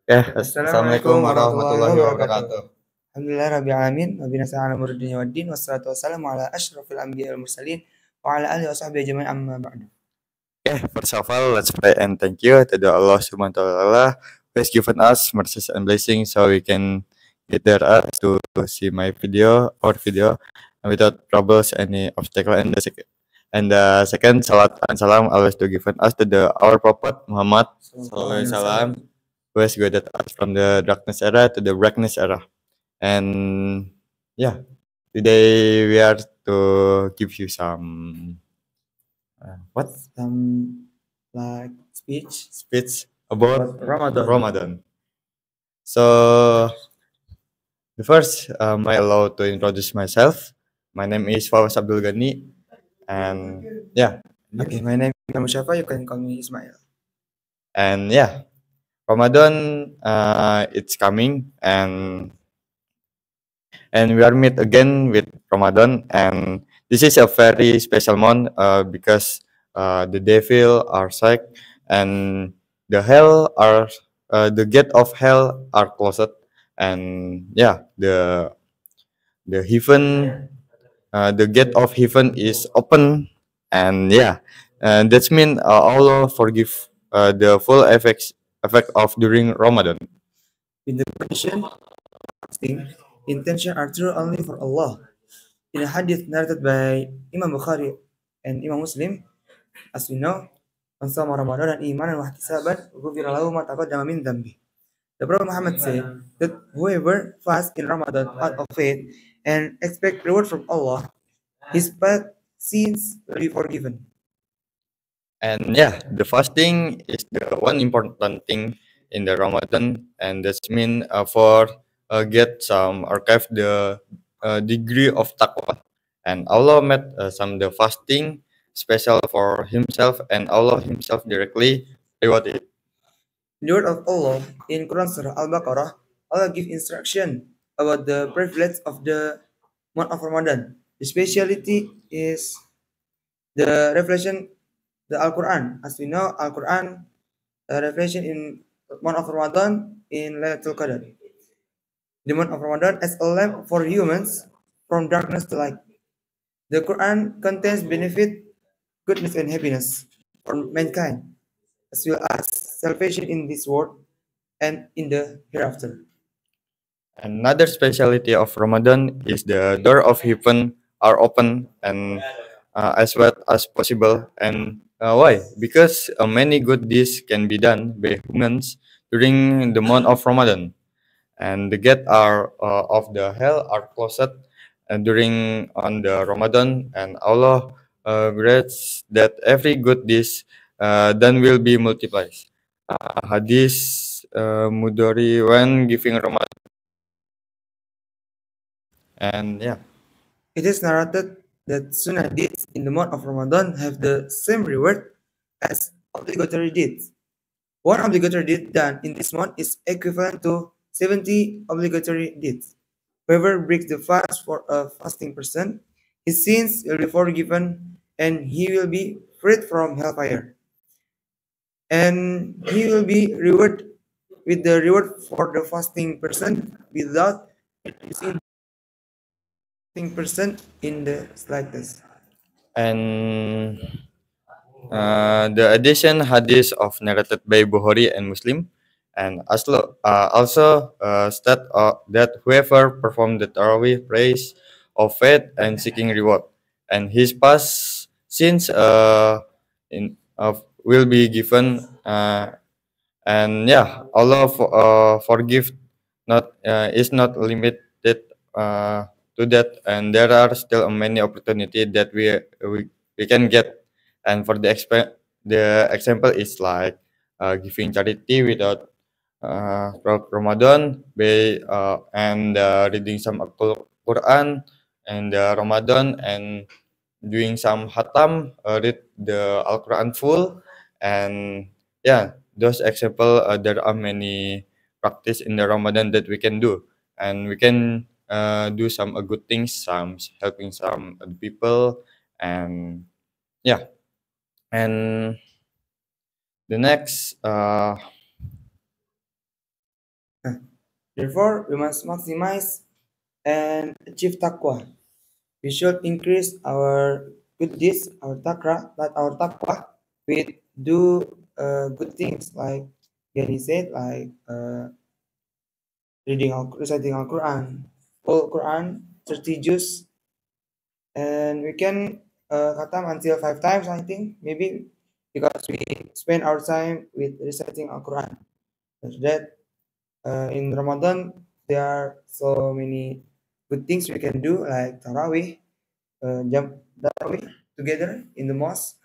Ya, Assalamualaikum Assalamualaikum warahmatullahi warahmatullahi wabarakatuh. wabarakatuh. Alhamdulillah rabbil alamin wa bina sa'ala murudin waddin wassalatu wassalamu ala asyrafil anbiya wal mursalin wa ala alihi wa sahbihi ajmain amma ba'du. Okay, first of all, let's pray and thank you to the Allah Subhanahu wa Taala who has given us mercies and blessings so we can gather us to see my video or video without troubles any obstacle. And the second, salat and salam always to given us to the our Prophet Muhammad Sallallahu Alaihi Wasallam who has guided us from the darkness era to the brightness era. And yeah, today we are to give you some what Some like speech about about Ramadan. Ramadan. So the first, I allow to introduce myself. My name is Fawaz Abdul Ghani, and yeah, Okay, my name is Musyafa, you can call me Ismail. and yeah, Ramadan, it's coming, and we are meet again with Ramadan, and this is a very special month because the devil are sick, and the gate of hell are closed, and yeah, the heaven the gate of heaven is open, and yeah, and that's mean Allah forgive the full effect of during Ramadan. In the question, fasting, intention are true only for Allah. In a hadith narrated by Imam Bukhari and Imam Muslim, as we know, man sama Ramadan imanan wa ihtisaban ghufira lahu ma taqaddama min dhanbi. The Prophet Muhammad said that whoever fasts in Ramadan out of faith and expect reward from Allah, his past sins will be forgiven. And yeah, the fasting is the one important thing in the Ramadan, and that's mean for get some archive the degree of taqwa. And Allah made some the fasting special for Himself, and Allah Himself directly reward it. In the word of Allah in Quran Surah Al-Baqarah, Allah gives instruction about the privilege of the month of Ramadan. The speciality is the revelation, the Al-Quran. As we know, Al-Quran revelation in month of Ramadan in Laylatul Qadr. The month of Ramadan as a lamp for humans from darkness to light. The Quran contains benefit, goodness, and happiness for mankind, as well as salvation in this world and in the hereafter. Another specialty of Ramadan is the door of heaven are open and as well as possible. And why? Because many good deeds can be done by humans during the month of Ramadan, and the gate are of the hell are closed during on the Ramadan, and Allah grants that every good deed then will be multiplied. Hadis Mudori when giving Ramadan, and yeah. It is narrated that sunnah deeds in the month of Ramadan have the same reward as obligatory deeds. One obligatory deed done in this month is equivalent to 70 obligatory deeds. Whoever breaks the fast for a fasting person, his sins will be forgiven and he will be freed from hellfire. And he will be rewarded with the reward for the fasting person without reducing the fasting person in the slightest. And the addition hadith of narrated by Bukhari and Muslim, and also state that whoever performed the Tarawih praise of faith and seeking reward, and his past sins will be given, and yeah, Allah forgive not is not limited to that, and there are still many opportunities that we can get. And for the example is like giving charity without Ramadan, and reading some Quran and Ramadan, and doing some hatam, read the Al Quran full, and yeah, those example there are many practice in the Ramadan that we can do, and we can do some good things, some helping some other people, and yeah, and the next Therefore, we must maximize and achieve taqwa. We should increase our good deeds, our taqwa, with do good things like Gani said, like reciting Al Quran, full Quran, 30 juz, and we can khatam until 5 times, I think, maybe because we spend our time with reciting Al Quran. After that, in Ramadan, there are so many good things we can do, like Tarawih, jump Tarawih together in the mosque,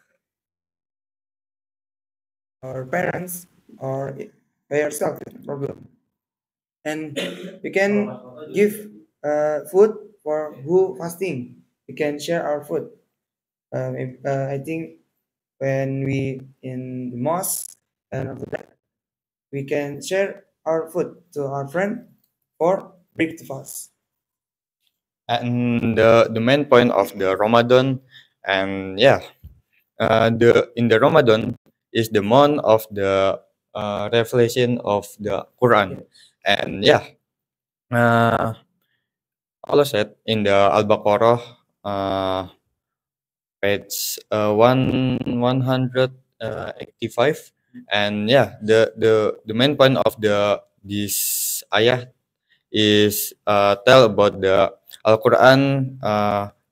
or parents, or by yourself, no problem. And we can give food for who fasting. We can share our food. I think when we in the mosque, and after that we can share our food to our friend for breakfast. And the main point of the Ramadan, and yeah, the in the Ramadan is the month of the revelation of the Quran, and yeah, uh, Allah said in the Al-Baqarah, uh, page 185, and yeah, the main point of this ayah is tell about the Al-Quran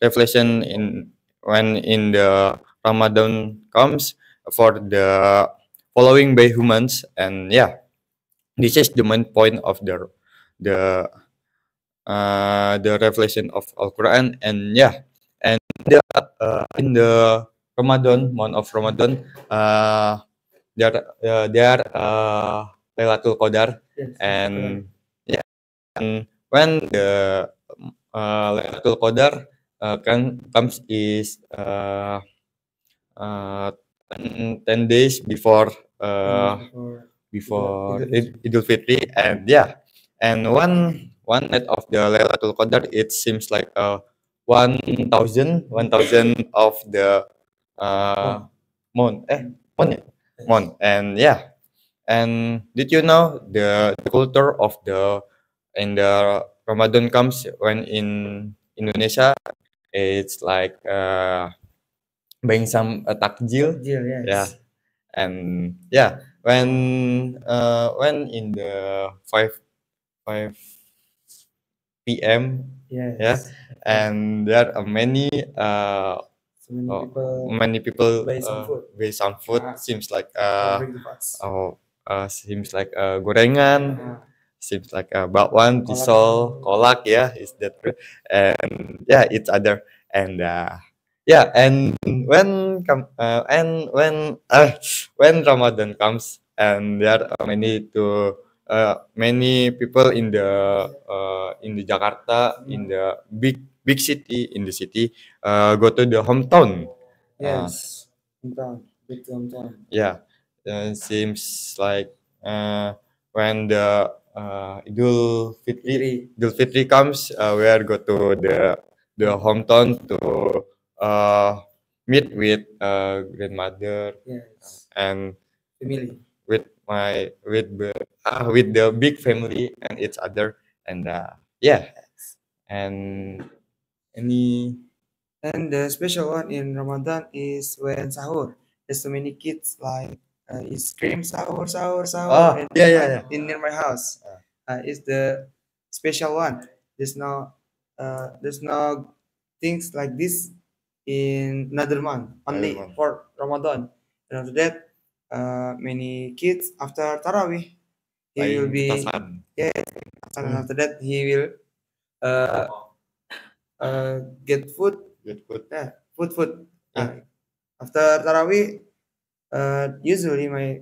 revelation in when in the Ramadan comes for the following by humans, and yeah, this is the main point of the the revelation of Al-Quran, and yeah, and in the Ramadan, month of Ramadan, there Lailatul Qadar, Yes. and yeah, and when the Lailatul Qadar comes is uh, 10 days before before Idul Fitri, and yeah, and one night of the Lailatul Qadar, it seems like 1,000 of the uh, month, month, yeah? Month, and yeah, and did you know the culture of the in the Ramadan comes when in Indonesia, it's like buying some takjil, Takjil, yeah, yes. and yeah, when in the 5 p.m., yeah, Yes. and there are many So many people many people buy some food buy some food, for seems like breakfast. seems like gorengan, Uh, seems like bakwan, Kolak. pisol, kolak, yeah, is that true? And yeah, it's other, and yeah, and when Ramadan comes, and there are many people in the Jakarta, in the big city, in the city, go to the hometown. Yes. Hometown. Big hometown. Yeah, seems like when the Fitri. Idul Fitri comes, we are go to the hometown to uh, meet with grandmother, Yes. and Family. with with the big family and each other, and yeah, and any And the special one in Ramadan is when sahur. There's so many kids like scream sahur, sahur, sahur, and yeah, yeah, yeah. in near my house. It's the special one. There's no things like this in another month. Another Only one. for Ramadan. And after that, many kids after Tarawih, he will Playing be petasan. yes. And after that, he will uh, get food. Good food. Yeah, food. Yeah. After Tarawih, usually my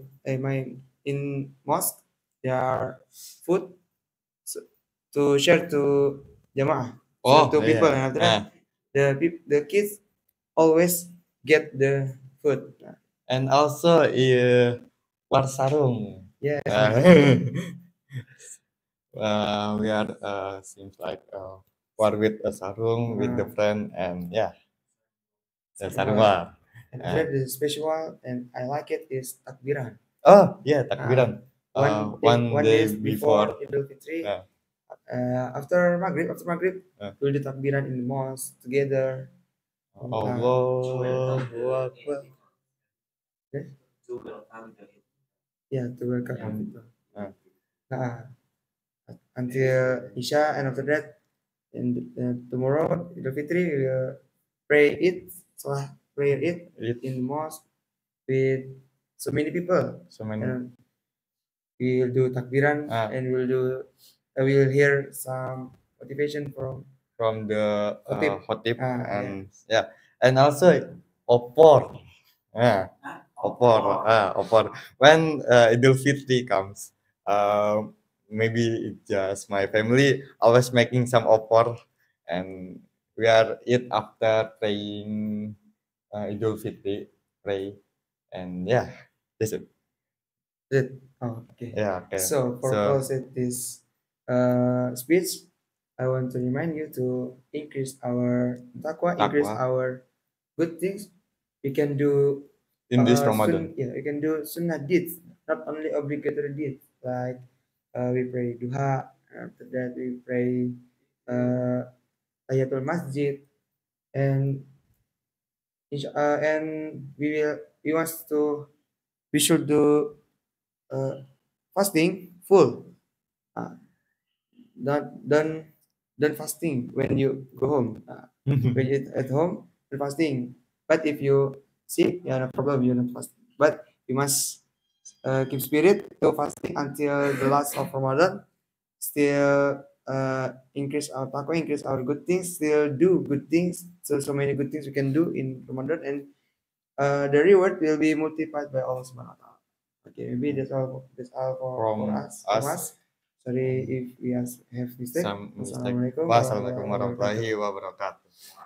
in mosque there are food s- to share to jamaah, so Oh, to people, yeah. and after that the kids always get the food. And also war sarung. Yes. We are seems like war with a sarung with the friend, and yeah, the sarung war. And after that, the special one and I like it is takbiran. Oh yeah, takbiran. one one day days before before. Idul Fitri. Yeah. After Maghrib, we'll do takbiran in the mosque together. Allahu Akbar. Yeah, yeah, to welcome people. Uh, Nah, until Isya, and after that, and tomorrow Idul Fitri we will pray it, so prayer it it in the mosque with so many people, so many. and we will do takbiran, Ah. and we will hear some motivation From the Khotib. Khotib, Ah, and yeah, and also opor. Yeah, opor. When Idul Fitri comes, maybe it's just my family always making some opor, and we are eat after praying Idul Fitri, pray, and yeah, that's it. Oh, okay. Yeah, okay. So for So close this speech, I want to remind you to increase our taqwa, increase takwa our good things. We can do in this Ramadan. we can do sunnah deeds, not only obligatory deeds like we pray duha. After that, we pray tahiyatul masjid, and and we want to we should do fasting full. Uh, don't fasting when you go home. When you at home, you're fasting. But if you sick, yeah, no problem. You're not fasting. But you must keep spirit to fasting until the last of Ramadan. Still increase our taqwa, increase our good things. Still do good things. So many good things we can do in Ramadan, and the reward will be multiplied by Allah Subhanahu wa Taala. Okay, maybe that's all for From us from us, us. Sorry if we have mistake. some mistake. Wassalamualaikum Wassalamualaikum warahmatullahi wabarakatuh. warahmatullahi wabarakatuh.